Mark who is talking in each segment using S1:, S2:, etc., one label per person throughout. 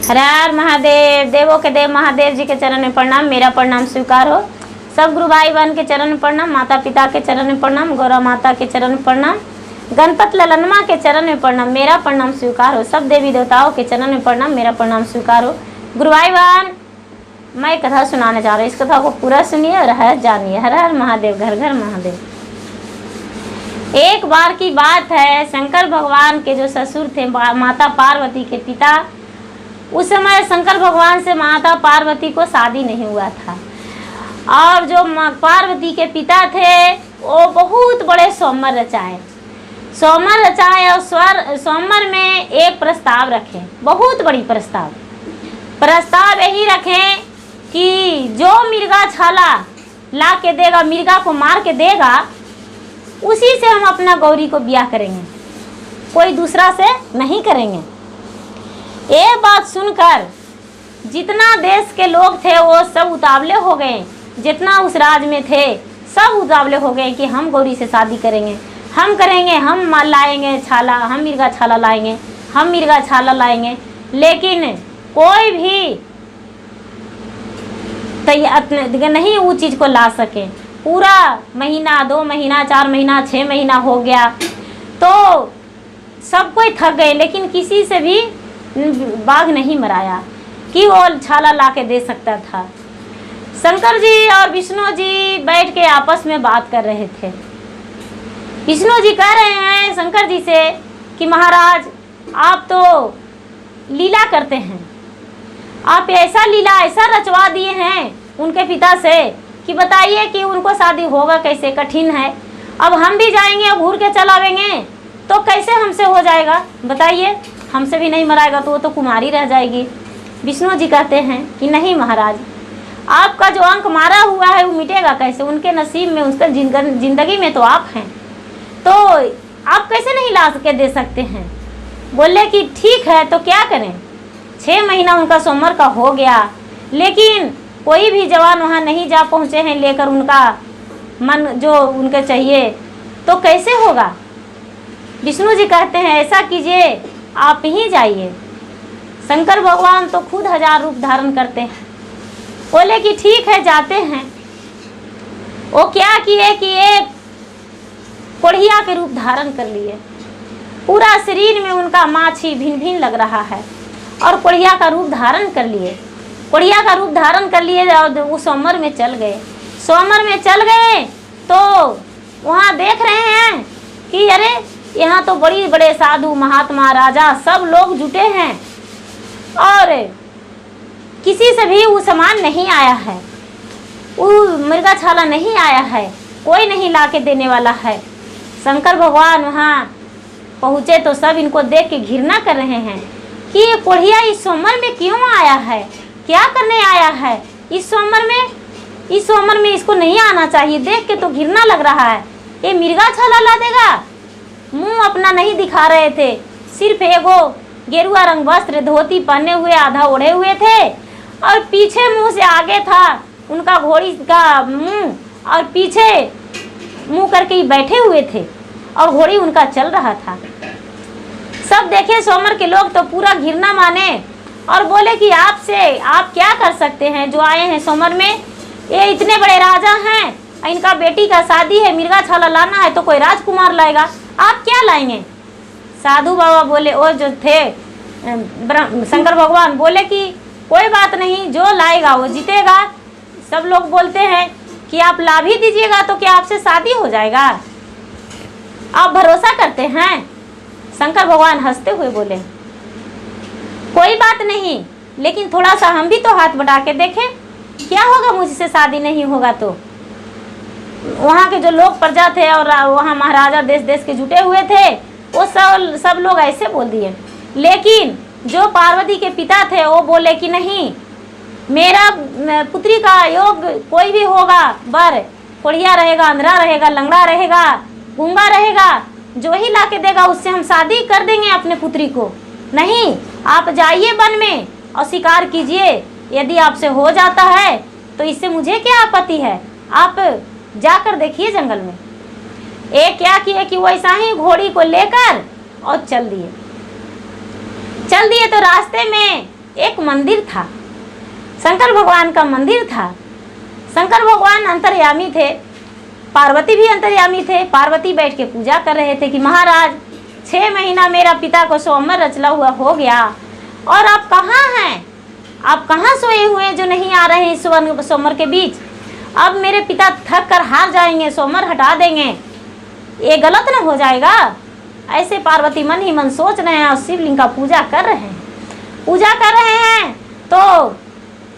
S1: हर हर महादेव। देवों के देव महादेव जी के चरण में प्रणाम। मेरा प्रणाम स्वीकार हो। सब गुरु भाई बहन के चरण में प्रणाम। माता पिता के चरण में प्रणाम। गौरा माता के चरण में प्रणाम। गणपत ललनमा के चरण में प्रणाम। मेरा प्रणाम स्वीकार हो। सब देवी देवताओं के चरण में प्रणाम। मेरा प्रणाम स्वीकार हो। गुरु भाई बहन, मैं कथा सुनाने जा रही हूँ। इस कथा को पूरा सुनिए और हर जानिए। हर हर महादेव, घर घर महादेव। एक बार की बात है, शंकर भगवान के जो ससुर थे, माता पार्वती के पिता, उस समय शंकर भगवान से माता पार्वती को शादी नहीं हुआ था। और जो पार्वती के पिता थे वो बहुत बड़े सोमवार रचाए और सोमवार में एक प्रस्ताव रखे, बहुत बड़ी प्रस्ताव यही रखें कि जो मिर्गा छाला ला के देगा, मिर्गा को मार के देगा, उसी से हम अपना गौरी को ब्याह करेंगे, कोई दूसरा से नहीं करेंगे। ये बात सुनकर जितना देश के लोग थे वो सब उतावले हो गए। जितना उस राज में थे सब उतावले हो गए कि हम गौरी से शादी करेंगे, हम करेंगे, हम माल लाएंगे छाला, हम मिर्गा छाला लाएंगे, हम मिर्गा छाला लाएंगे। लेकिन कोई भी नहीं वो चीज़ को ला सके। पूरा महीना, 2 महीना, 4 महीना, 6 महीना हो गया तो सब कोई थक गए, लेकिन किसी से भी बाघ नहीं मराया कि वो छाला ला के दे सकता था। शंकर जी और विष्णु जी बैठ के आपस में बात कर रहे थे। विष्णु जी कह रहे हैं शंकर जी से कि महाराज, आप तो लीला करते हैं, आप ऐसा लीला ऐसा रचवा दिए हैं उनके पिता से कि बताइए कि उनको शादी होगा कैसे, कठिन है। अब हम भी जाएंगे और घूर के चलावेंगे तो कैसे हमसे हो जाएगा, बताइए। हमसे भी नहीं मराएगा तो वो तो कुमारी रह जाएगी। विष्णु जी कहते हैं कि नहीं महाराज, आपका जो अंक मारा हुआ है वो मिटेगा कैसे, उनके नसीब में, उसका जिंदगी में तो आप हैं, तो आप कैसे नहीं ला के दे सकते हैं। बोले कि ठीक है तो क्या करें। 6 महीना उनका सोमवार का हो गया, लेकिन कोई भी जवान वहाँ नहीं जा पहुँचे हैं लेकर उनका मन जो उनके चाहिए, तो कैसे होगा। विष्णु जी कहते हैं ऐसा कीजिए, आप ही जाइए। शंकर भगवान तो खुद 1000 रूप धारण करते हैं। बोले कि ठीक है जाते हैं। वो क्या किए कि एक कोढ़िया के रूप धारण कर लिए। पूरा शरीर में उनका माछी भिन भिन लग रहा है और कोढ़िया का रूप धारण कर लिए। कोढ़िया का रूप धारण कर लिए और वो सोमवार में चल गए। सोमवार में चल गए तो वहाँ देख रहे हैं कि अरे यहाँ तो बड़ी बड़े साधु महात्मा राजा सब लोग जुटे हैं और किसी से भी वो सामान नहीं आया है, वो मिर्गा छाला नहीं आया है, कोई नहीं ला के देने वाला है। शंकर भगवान वहाँ पहुँचे तो सब इनको देख के घृणा कर रहे हैं कि ये कोढ़िया इस सोमवार में क्यों आया है, क्या करने आया है इस सोमवार में। इस सोमवार में इसको नहीं आना चाहिए, देख के तो घृणा लग रहा है। ये मिर्गा छाला ला देगा। मुंह अपना नहीं दिखा रहे थे, सिर्फ एगो गेरुआ रंग वस्त्र धोती पहने हुए आधा ओढ़े हुए थे और पीछे मुंह से आगे था उनका घोड़ी का मुंह और पीछे मुंह करके ही बैठे हुए थे और घोड़ी उनका चल रहा था। सब देखे सोमवार के लोग तो पूरा घृणा माने और बोले कि आपसे आप क्या कर सकते हैं जो आए हैं सोमवार में। ये इतने बड़े राजा हैं, इनका बेटी का शादी है, मिर्गा छाला लाना है तो कोई राजकुमार लाएगा, आप क्या लाएंगे। साधु बाबा बोले, और जो थे शंकर भगवान बोले कि कोई बात नहीं, जो लाएगा वो जीतेगा। सब लोग बोलते हैं कि आप ला भी दीजिएगा तो क्या आपसे शादी हो जाएगा, आप भरोसा करते हैं। शंकर भगवान हंसते हुए बोले कोई बात नहीं, लेकिन थोड़ा सा हम भी तो हाथ बढ़ा के देखें, क्या होगा मुझसे शादी नहीं होगा तो। वहाँ के जो लोग प्रजा थे और वहाँ महाराजा देश देश के जुटे हुए थे वो सब लोग ऐसे बोल दिए। लेकिन जो पार्वती के पिता थे वो बोले कि नहीं, मेरा पुत्री का योग कोई भी होगा, बर कोढ़िया रहेगा, अंधरा रहेगा, लंगड़ा रहेगा, गूंगा रहेगा, जो ही ला के देगा उससे हम शादी कर देंगे अपने पुत्री को। नहीं, आप जाइए वन में और शिकार कीजिए, यदि आपसे हो जाता है तो इससे मुझे क्या आपत्ति है, आप जाकर देखिए जंगल में। एक क्या किए कि वैसा ही घोड़ी को लेकर और चल दिए तो रास्ते में एक मंदिर था, शंकर भगवान का मंदिर था। शंकर भगवान अंतर्यामी थे, पार्वती भी अंतर्यामी थे। पार्वती बैठ के पूजा कर रहे थे कि महाराज 6 महीना मेरा पिता को सोमवार रचला हुआ हो गया और आप कहाँ हैं, आप कहाँ सोए हुए हैं जो नहीं आ रहे हैं सोमवार के बीच। अब मेरे पिता थक कर हार जाएंगे, सोमवार हटा देंगे, ये गलत न हो जाएगा। ऐसे पार्वती मन ही मन सोच रहे हैं और शिवलिंग का पूजा कर रहे हैं। पूजा कर रहे हैं तो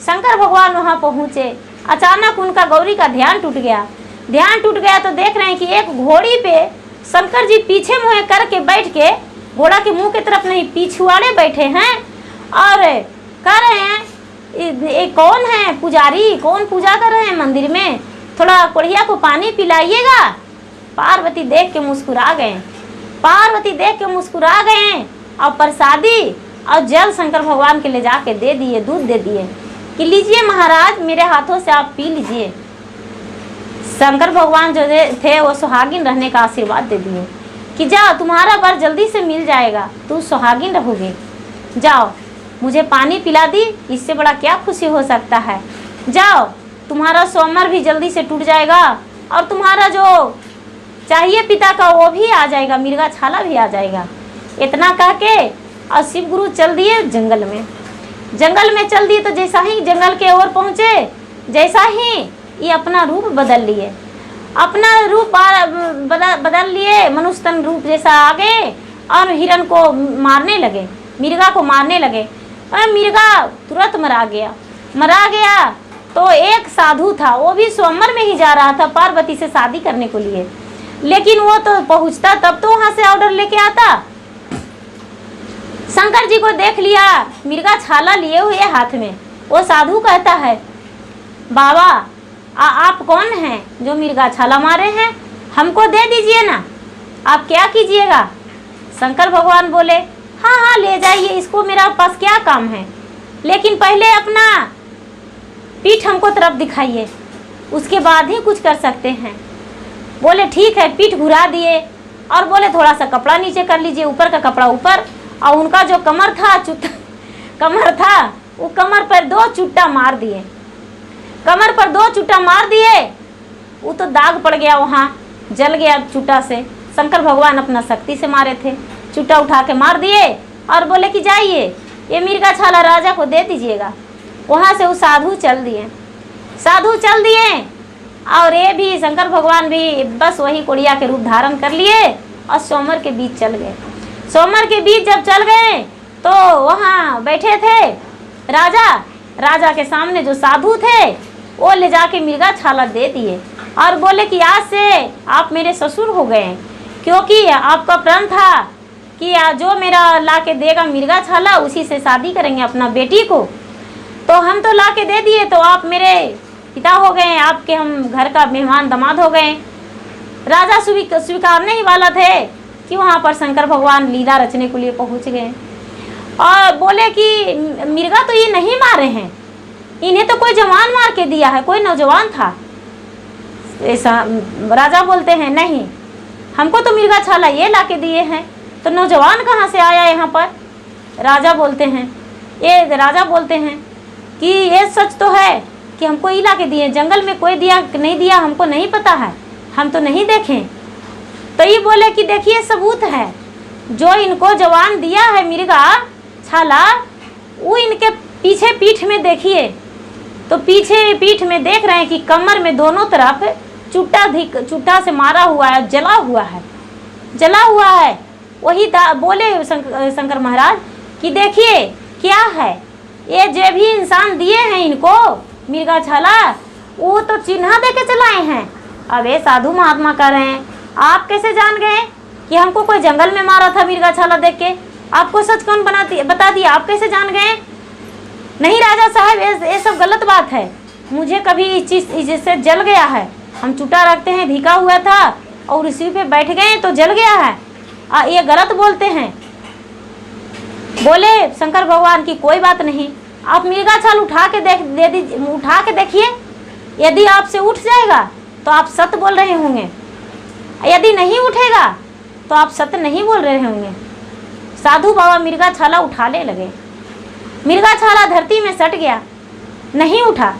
S1: शंकर भगवान वहाँ पहुँचे। अचानक उनका गौरी का ध्यान टूट गया। ध्यान टूट गया तो देख रहे हैं कि एक घोड़ी पे शंकर जी पीछे मुँह करके बैठ के, घोड़ा के मुंह की तरफ नहीं पिछुआड़े बैठे हैं और कह रहे हैं ये कौन है पुजारी, कौन पूजा कर रहे हैं मंदिर में, थोड़ा कोढ़िया को पानी पिलाइएगा। पार्वती देख के मुस्कुरा गए, पार्वती देख के मुस्कुरा गए और प्रसादी और जल शंकर भगवान के ले जाके दे दिए, दूध दे दिए कि लीजिए महाराज मेरे हाथों से आप पी लीजिए। शंकर भगवान जो थे वो सुहागिन रहने का आशीर्वाद दे दिए कि जाओ तुम्हारा वर जल्दी से मिल जाएगा, तू सुहागिन रहोगे, जाओ मुझे पानी पिला दी, इससे बड़ा क्या खुशी हो सकता है। जाओ तुम्हारा सोमवार भी जल्दी से टूट जाएगा और तुम्हारा जो चाहिए पिता का वो भी आ जाएगा, मिर्गा छाला भी आ जाएगा। इतना कह के और शिव गुरु चल दिए जंगल में। जंगल में चल दिए तो जैसा ही जंगल के ओर पहुँचे, जैसा ही ये अपना रूप बदल लिए, अपना रूप बदल लिए, मनुष्य तन रूप जैसा आ गए और हिरण को मारने लगे, मिर्गा को मारने लगे और मिर्गा तुरंत मरा गया। तो एक साधु था, वो भी सोमवार में ही जा रहा था पार्वती से शादी करने को लिए, लेकिन वो तो पहुंचता तब तो वहां से ऑर्डर लेके आता। शंकर जी को देख लिया मिर्गा छाला लिए हुए हाथ में। वो साधु कहता है बाबा आप कौन हैं जो मिर्गा छाला मारे हैं, हमको दे दीजिए ना, आप क्या कीजिएगा। शंकर भगवान बोले हाँ हाँ ले जाइए इसको, मेरा पास क्या काम है, लेकिन पहले अपना पीठ हमको तरफ दिखाइए, उसके बाद ही कुछ कर सकते हैं। बोले ठीक है, पीठ घुरा दिए और बोले थोड़ा सा कपड़ा नीचे कर लीजिए, ऊपर का कपड़ा ऊपर, और उनका जो कमर था कमर था वो कमर पर 2 चुट्टा मार दिए, कमर पर 2 चुट्टा मार दिए। वो तो दाग पड़ गया, वहाँ जल गया चुट्टा से। शंकर भगवान अपना शक्ति से मारे थे, चुट्टा उठा के मार दिए और बोले कि जाइए ये मिर्गा छाला राजा को दे दीजिएगा। वहाँ से वो साधु चल दिए और ये भी शंकर भगवान भी बस वही कोड़िया के रूप धारण कर लिए और सोमवार के बीच चल गए। सोमवार के बीच जब चल गए तो वहाँ बैठे थे राजा के सामने जो साधु थे वो ले जाके मिर्गा छाला दे दिए और बोले कि आज से आप मेरे ससुर हो गए, क्योंकि आपका प्रण था कि जो मेरा ला के देगा मिर्गा छाला उसी से शादी करेंगे अपना बेटी को, तो हम तो ला के दे दिए, तो आप मेरे पिता हो गए, आपके हम घर का मेहमान दामाद हो गए। राजा स्वीकारने ही वाला थे कि वहाँ पर शंकर भगवान लीला रचने के लिए पहुँच गए और बोले कि मिर्गा तो ये नहीं मारे हैं, इन्हें तो कोई जवान मार के दिया है, कोई नौजवान था। ऐसा राजा बोलते हैं नहीं, हमको तो मिर्गा छाला ये ला के दिए हैं, तो नौजवान कहाँ से आया यहाँ पर। राजा बोलते हैं कि ये सच तो है कि हमको ये ला के दिए, जंगल में कोई दिया नहीं दिया हमको नहीं पता है, हम तो नहीं देखें। तो ये बोले कि देखिए सबूत है, जो इनको जवान दिया है मिर्गा छाला वो इनके पीछे पीठ में देखिए, तो पीछे पीठ में देख रहे हैं कि कमर में दोनों तरफ चुट्टा से मारा हुआ है, जला हुआ है। वही बोले शंकर महाराज कि देखिए क्या है, ये जो भी इंसान दिए हैं इनको मिर्गा छाला वो तो चिन्ह दे के चलाए हैं। अब ये साधु महात्मा कह रहे हैं आप कैसे जान गए कि हमको कोई जंगल में मारा था मिर्गा छाला देख के, आपको सच कौन बता दिया, आप कैसे जान गए। नहीं राजा साहब ये सब गलत बात है, मुझे कभी इस चीज़ से जल गया है, हम चूटा रखते हैं भिका हुआ था और इसी पे बैठ गए तो जल गया है, ये गलत बोलते हैं। बोले शंकर भगवान की कोई बात नहीं, आप मिर्गा छाल उठा के देखिए, यदि आपसे उठ जाएगा तो आप सत्य बोल रहे होंगे, यदि नहीं उठेगा तो आप सत्य नहीं बोल रहे होंगे। साधु बाबा मिर्गा छाला उठाने लगे मिर्गा छाला धरती में सट गया, नहीं उठा,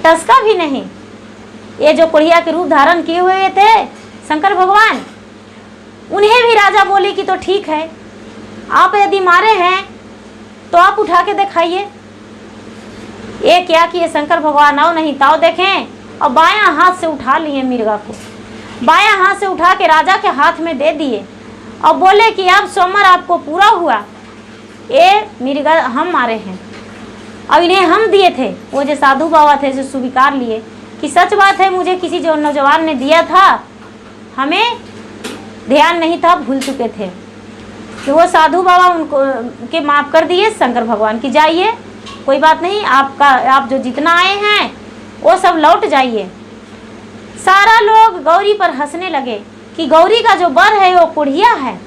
S1: टसका भी नहीं। ये जो कोढ़िया के रूप धारण किए हुए थे शंकर भगवान, उन्हें भी राजा बोले कि तो ठीक है, आप यदि मारे हैं तो आप उठा के दिखाइए। ये क्या किए शंकर भगवान, आओ नहीं ताओ देखें, और बायां हाथ से उठा लिए मिर्गा को, बायां हाथ से उठा के राजा के हाथ में दे दिए और बोले कि अब सोमर आपको पूरा हुआ, ये मिर्गा हम मारे हैं और इन्हें हम दिए थे। वो जो साधु बाबा थे जो स्वीकार लिए कि सच बात है, मुझे किसी जो नौजवान ने दिया था, हमें ध्यान नहीं था, भूल चुके थे। तो वो साधु बाबा उनको के माफ़ कर दिए शंकर भगवान की, जाइए कोई बात नहीं, आपका आप जो जितना आए हैं वो सब लौट जाइए। सारा लोग गौरी पर हंसने लगे कि गौरी का जो बर है वो कोढ़िया है,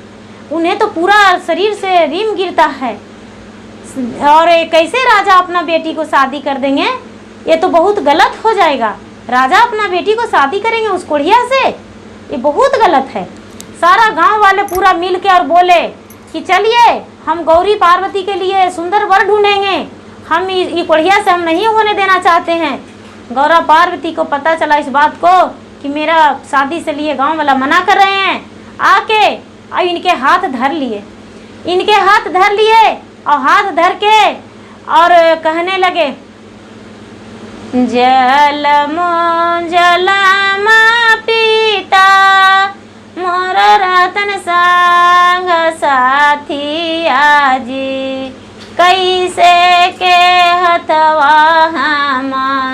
S1: उन्हें तो पूरा शरीर से रीम गिरता है, और कैसे राजा अपना बेटी को शादी कर देंगे, ये तो बहुत गलत हो जाएगा। राजा अपना बेटी को शादी करेंगे उस कोढ़िया से, ये बहुत गलत है। सारा गांव वाले पूरा मिल के और बोले कि चलिए हम गौरी पार्वती के लिए सुंदर वर ढूंढेंगे, हम ये कोढ़िया से हम नहीं होने देना चाहते हैं। गौरा पार्वती को पता चला इस बात को कि मेरा शादी से लिए गांव वाला मना कर रहे हैं, आके और इनके हाथ धर लिए, इनके हाथ धर लिए और हाथ धर के और कहने लगे, जलमो जलमा पिता मोर रतन संग साथी आजी, कैसे के हथवा हम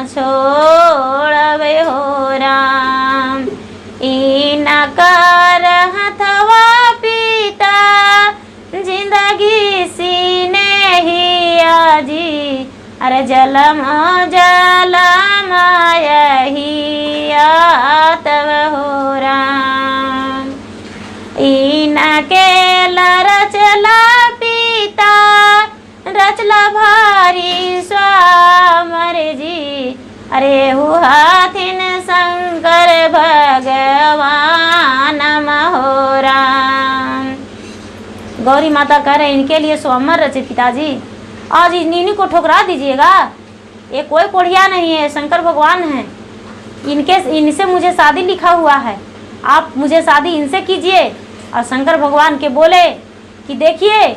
S1: छोड़बे हो राम, इन कर हथवा पिता जिंदगी सीने ही आजी, अरे जलम जलम यही आतव हो राम, इन के रचला पिता रचला भारी स्वामर जी, अरे हुआथिन शंकर भगवान हो राम। गौरी माता कह रहे इनके लिए स्वमर रचे पिताजी, आज इन्हीं को ठुकरा दीजिएगा, ये कोई कोढ़िया नहीं है, शंकर भगवान हैं, इनसे मुझे शादी लिखा हुआ है, आप मुझे शादी इनसे कीजिए। और शंकर भगवान के बोले कि देखिए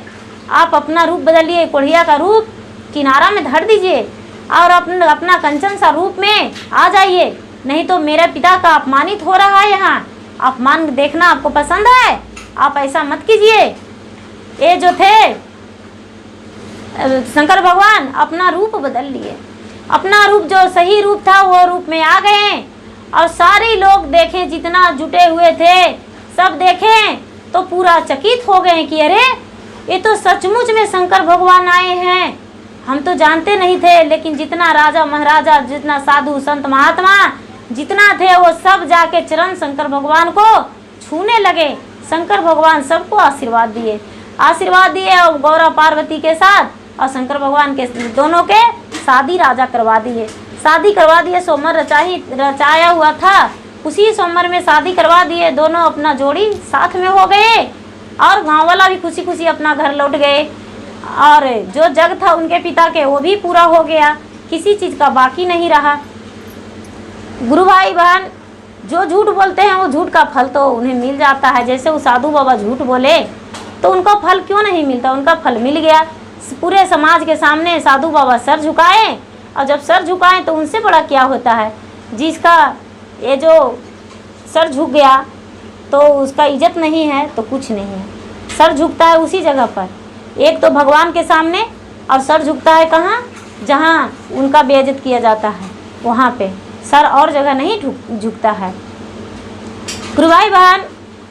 S1: आप अपना रूप बदलिए, कोढ़िया का रूप किनारा में धर दीजिए और अपना कंचन सा रूप में आ जाइए, नहीं तो मेरे पिता का अपमानित हो रहा है यहाँ, अपमान देखना आपको पसंद है, आप ऐसा मत कीजिए। ये जो थे शंकर भगवान अपना रूप बदल लिए, अपना रूप जो सही रूप था वो रूप में आ गए और सारे लोग देखें, जितना जुटे हुए थे सब देखें तो पूरा चकित हो गए कि अरे ये तो सचमुच में शंकर भगवान आए हैं, हम तो जानते नहीं थे। लेकिन जितना राजा महाराजा, जितना साधु संत महात्मा जितना थे वो सब जाके चरण शंकर भगवान को छूने लगे। शंकर भगवान सबको आशीर्वाद दिए और गौरा पार्वती के साथ और शंकर भगवान के दोनों के शादी राजा करवा दिए। सोमर रचाया हुआ था, उसी सोमर में शादी करवा दिए, दोनों अपना जोड़ी साथ में हो गए और गाँव वाला भी खुशी खुशी अपना घर लौट गए और जो जग था उनके पिता के वो भी पूरा हो गया, किसी चीज़ का बाकी नहीं रहा। गुरु भाई बहन जो झूठ बोलते हैं वो झूठ का फल तो उन्हें मिल जाता है। जैसे वो साधु बाबा झूठ बोले तो उनको फल क्यों नहीं मिलता, उनका फल मिल गया। पूरे समाज के सामने साधु बाबा सर झुकाए और जब सर झुकाएं तो उनसे बड़ा क्या होता है, जिसका ये जो सर झुक गया तो उसका इज्जत नहीं है तो कुछ नहीं है। सर झुकता है उसी जगह पर, एक तो भगवान के सामने और सर झुकता है कहाँ, जहाँ उनका बेइज्जत किया जाता है वहाँ पे सर और जगह नहीं झुकता है। गुरु भाई बहन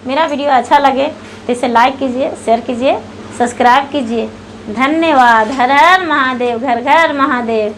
S1: मेरा वीडियो अच्छा लगे तो इसे लाइक कीजिए, शेयर कीजिए, सब्सक्राइब कीजिए। धन्यवाद। हर हर महादेव, घर घर महादेव।